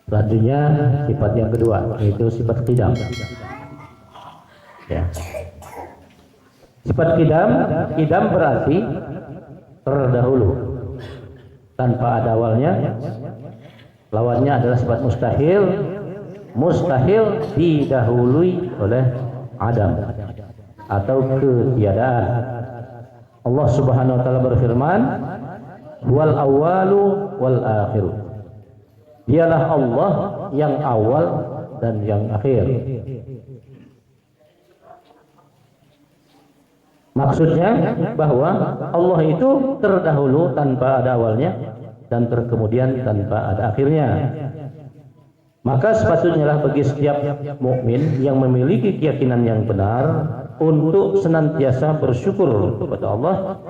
Selanjutnya sifat yang kedua yaitu sifat qidam. Ya. Sifat qidam berarti terdahulu tanpa ada awalnya. Lawannya adalah sifat mustahil didahului oleh adam atau ketiadaan. Allah Subhanahu wa taala berfirman, wal awwalu wal akhiru. Dialah Allah yang awal dan yang akhir. Maksudnya bahwa Allah itu terdahulu tanpa ada awalnya dan terkemudian tanpa ada akhirnya. Maka sepatutnya lah bagi setiap mukmin yang memiliki keyakinan yang benar untuk senantiasa bersyukur kepada Allah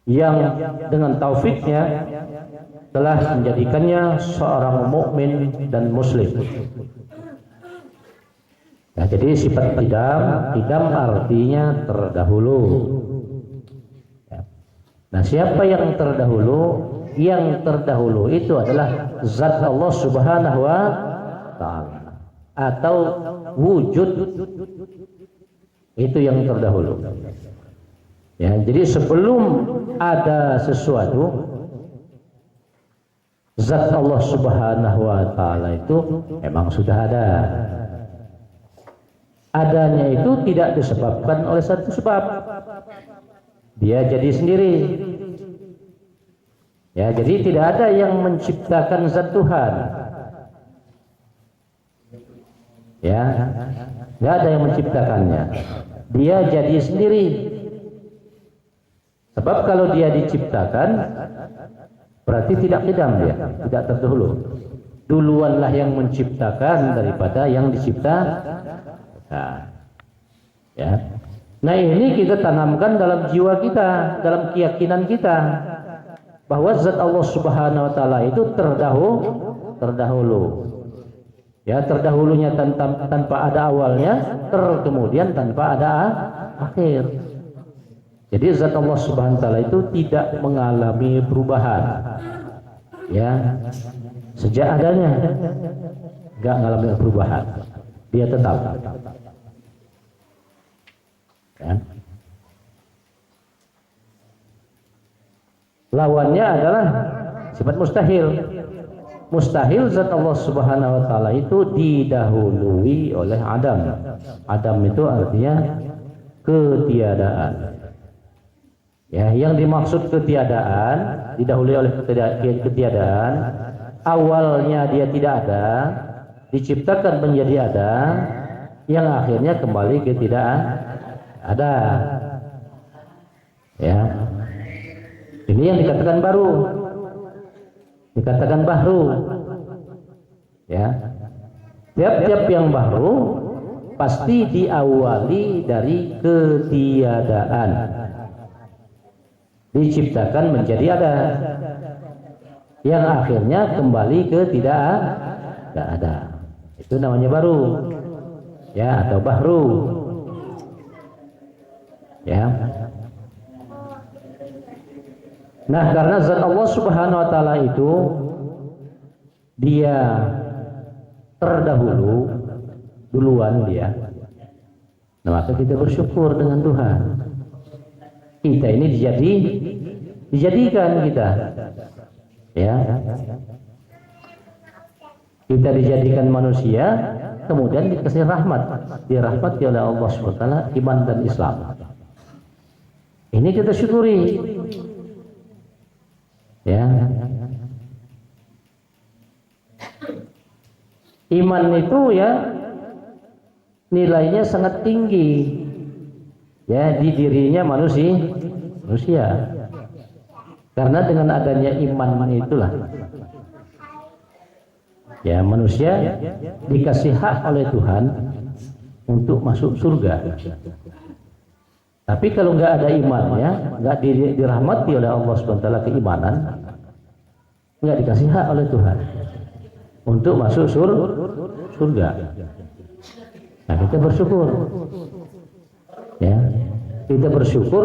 yang dengan taufiknya telah menjadikannya seorang mukmin dan muslim. Nah, jadi sifat qidam artinya terdahulu. Nah, siapa yang terdahulu? Yang terdahulu itu adalah zat Allah Subhanahu wa taala atau wujud, itu yang terdahulu. Ya, jadi sebelum ada sesuatu, zat Allah Subhanahu wa taala itu memang sudah ada. Adanya itu tidak disebabkan oleh satu sebab. Dia jadi sendiri. Ya, jadi tidak ada yang menciptakan zat Tuhan. Ya, tidak ada yang menciptakannya. Dia jadi sendiri. Sebab kalau dia diciptakan, berarti tidak qidam, dia tidak terdahulu. Duluanlah yang menciptakan daripada yang diciptakan. Ya. Nah, ini kita tanamkan dalam jiwa kita, dalam keyakinan kita, bahwa zat Allah Subhanahu wa taala itu terdahulu. Ya, terdahulunya tanpa ada awalnya, kemudian tanpa ada akhir. Jadi zat Allah Subhanahu wa taala itu tidak mengalami perubahan. Ya. Sejak adanya enggak mengalami perubahan. Dia tetap. Ya. Lawannya adalah sifat mustahil. Mustahil zat Allah Subhanahu wa taala itu didahului oleh Adam. Adam itu artinya ketiadaan. Ya, yang dimaksud ketiadaan, didahului oleh ketiadaan, awalnya dia tidak ada, diciptakan menjadi ada, yang akhirnya kembali ke tidak ada. Ya, ini yang dikatakan baru, dikatakan bahru. Ya, tiap-tiap yang baru pasti diawali dari ketiadaan, diciptakan menjadi ada, yang akhirnya kembali ke tidak ada. Itu namanya baru, ya, atau bahru. Ya. Nah, karena zat Allah Subhanahu wa taala itu dia terdahulu, duluan dia. Nah, maka kita bersyukur dengan Tuhan. Kita ini dijadikan kita. Ya. Kita dijadikan manusia, kemudian dikasih rahmat, dirahmati oleh Allah SWT, iman dan Islam. Ini kita syukuri. Ya. Iman itu ya nilainya sangat tinggi. Ya, di dirinya manusia. Karena dengan adanya iman itulah, ya, manusia dikasih hak oleh Tuhan untuk masuk surga. Tapi kalau nggak ada imannya, nggak dirahmati oleh Allah SWT keimanan, nggak dikasih hak oleh Tuhan untuk masuk surga. Nah, kita bersyukur. Ya. Kita bersyukur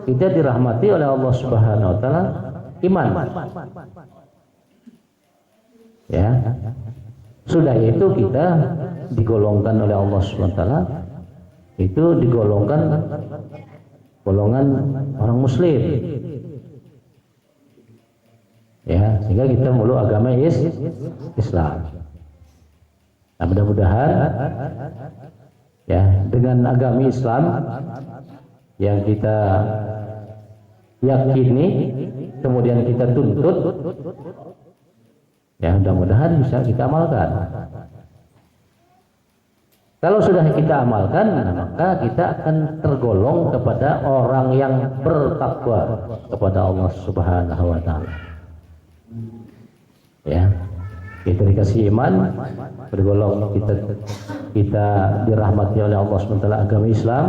kita dirahmati oleh Allah Subhanahu wa taala iman. Ya. Sudah itu kita digolongkan oleh Allah Subhanahu wa taala itu digolongkan golongan orang muslim. Ya, sehingga kita meluk agama Islam. Nah, mudah-mudahan ya dengan agama Islam yang kita yakini kemudian kita tuntut, ya mudah-mudahan bisa kita amalkan. Kalau sudah kita amalkan, maka kita akan tergolong kepada orang yang bertakwa kepada Allah Subhanahu wa taala. Ya, kita dikasih iman, tergolong kita dirahmati oleh Allah Subhanahu wa taala agama Islam.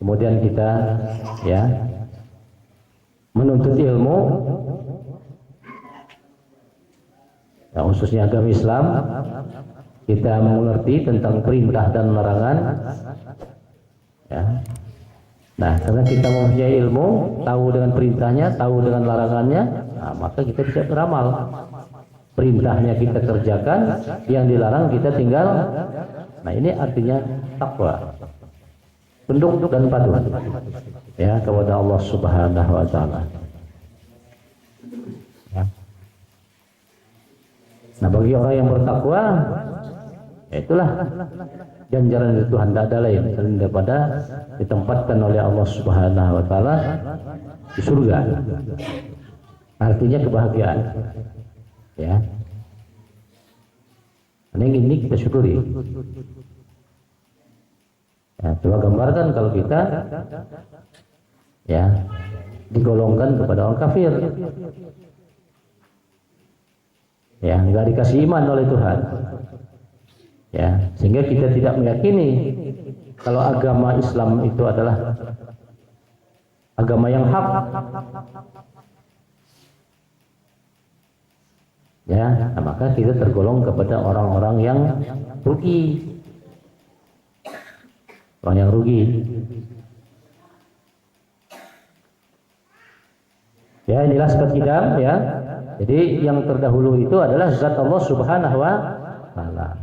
Kemudian kita ya menuntut ilmu, ya, khususnya agama Islam. Kita mengerti tentang perintah dan larangan, ya. Nah, karena kita mempunyai ilmu, tahu dengan perintahnya, tahu dengan larangannya, nah, maka kita bisa beramal. Perintahnya kita kerjakan, yang dilarang kita tinggal. Nah, ini artinya takwa, tunduk dan patuh, ya, kepada Allah Subhanahu wa taala. Ya. Nah, bagi orang yang bertakwa, itulah ganjaran dari Tuhan, tidak ada lain selain daripada ditempatkan oleh Allah Subhanahu wa taala di surga. Artinya kebahagiaan. Ya. Ini kita syukuri. Ya, coba gambarkan kalau kita ya digolongkan kepada orang kafir. Ya, nggak dikasih iman oleh Tuhan. Ya, sehingga kita tidak meyakini kalau agama Islam itu adalah agama yang hak. Ya, nah, maka kita tergolong kepada orang-orang yang rugi. Orang yang rugi. Ya, inilah sifat kidam, ya. Jadi yang terdahulu itu adalah zat Allah Subhanahu wa taala.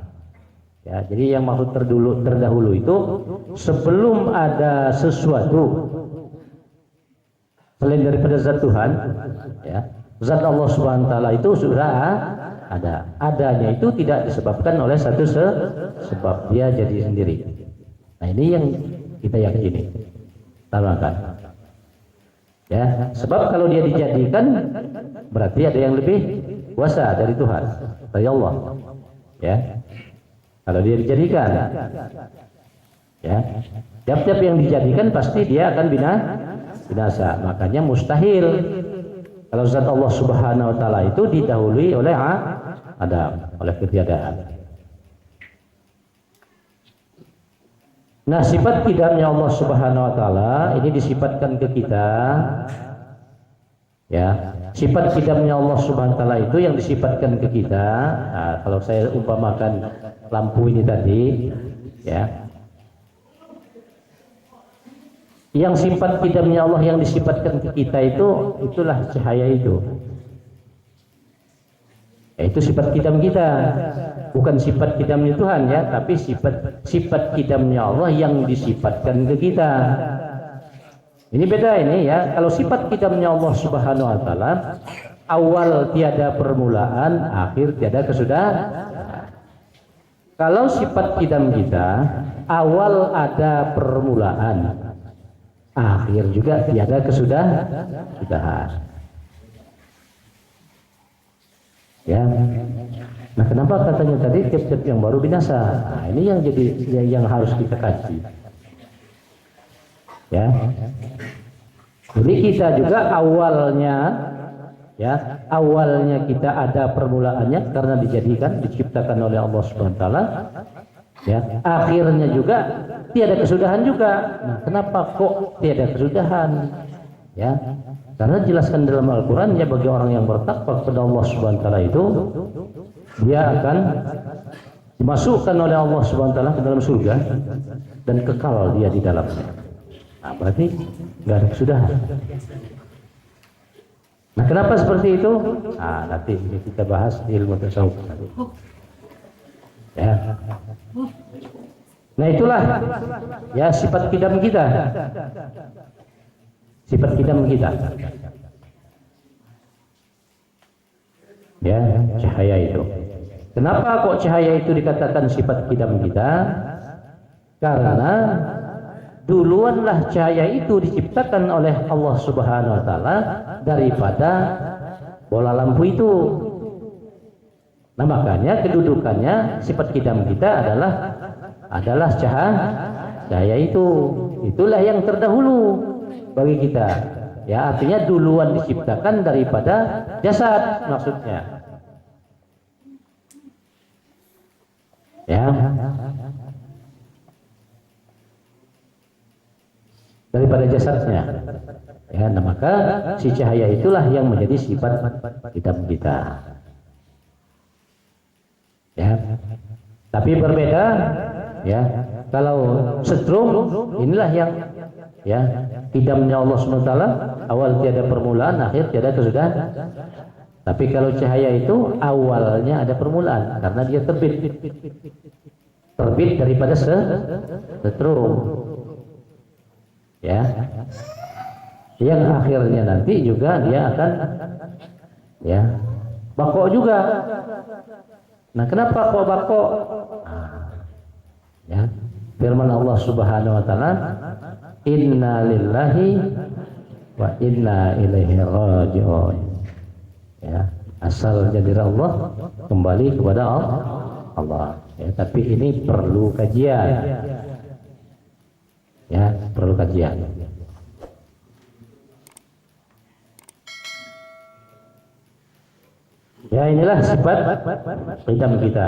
Ya, jadi yang maksud terdahulu itu sebelum ada sesuatu selain daripada zat Tuhan, ya, zat Allah Subhanahu wa taala itu sudah ada. Adanya itu tidak disebabkan oleh satu sebab, dia jadi sendiri. Nah, ini yang kita yakini. Tanamkan. Ya, sebab kalau dia dijadikan berarti ada yang lebih kuasa dari Tuhan, dari Allah. Ya. Kalau dia dijadikan, ya, tiap-tiap yang dijadikan pasti dia akan binasa. Makanya mustahil kalau zat Allah Subhanahu wa taala itu didahului oleh Adam, oleh ketiadaan. Nah, sifat kidamnya Allah Subhanahu wa taala ini disifatkan ke kita. Ya, sifat kidamnya Allah Subhanahu wa taala itu yang disifatkan ke kita. Nah, kalau saya umpamakan lampu ini tadi, ya, yang sifat kidamnya Allah yang disifatkan ke kita itulah cahaya itu. Ya, itu sifat kidam kita, bukan sifat kidamnya Tuhan, ya, tapi sifat kidamnya Allah yang disifatkan ke kita. Ini beda ini, ya. Kalau sifat kidamnya Allah Subhanahu wa taala, awal tiada permulaan, akhir tiada kesudahan. Kalau sifat kidam kita, awal ada permulaan, akhir juga tiada kesudahan. Ya. Nah, kenapa katanya tadi tiap-tiap yang baru binasa? Nah, ini yang jadi yang harus kita kaji. Ya. Jadi kita juga awalnya, ya, awalnya kita ada permulaannya karena diciptakan oleh Allah Subhanahu wa taala. Ya, akhirnya juga tiada kesudahan juga. Nah, kenapa kok tiada kesudahan? Ya, karena dijelaskan dalam Al-Qur'an, ya, bagi orang yang bertakwa kepada Allah Subhanahu wa taala itu dia akan dimasukkan oleh Allah Subhanahu wa taala ke dalam surga dan kekal dia di dalamnya. Nah, berarti nggak ada kesudahan. Nah, kenapa seperti itu? Nah, nanti kita bahas di ilmu tasawuf. Ya. Nah, itulah ya sifat kidam kita. Sifat kidam kita. Ya, cahaya itu. Kenapa kok cahaya itu dikatakan sifat kidam kita? Karena duluanlah cahaya itu diciptakan oleh Allah Subhanahu wa taala daripada bola lampu itu. Nah, makanya kedudukannya sifat kidam kita adalah cahaya itu. Itulah yang terdahulu bagi kita. Ya, artinya duluan diciptakan daripada jasad maksudnya. Ya. Daripada jasadnya. Ya, nah maka si cahaya itulah yang menjadi sifat kidam kita. Ya. Tapi berbeda ya. Kalau setrum inilah yang ya kidamnya Allah SWT, awal tiada permulaan, akhir tiada kesudahan. Tapi kalau cahaya itu awalnya ada permulaan karena dia terbit daripada setrum. Ya, yang akhirnya nanti juga dia akan ya bako juga. Nah, kenapa kok bako? Ya, firman Allah Subhanahu wa taala, inna lillahi wa inna ilaihi raji'un. Ya, asalnya dari Allah, kembali kepada Allah. Ya, tapi ini perlu kajian. Ya, perlu kajian. Ya, inilah sifat kidam kita.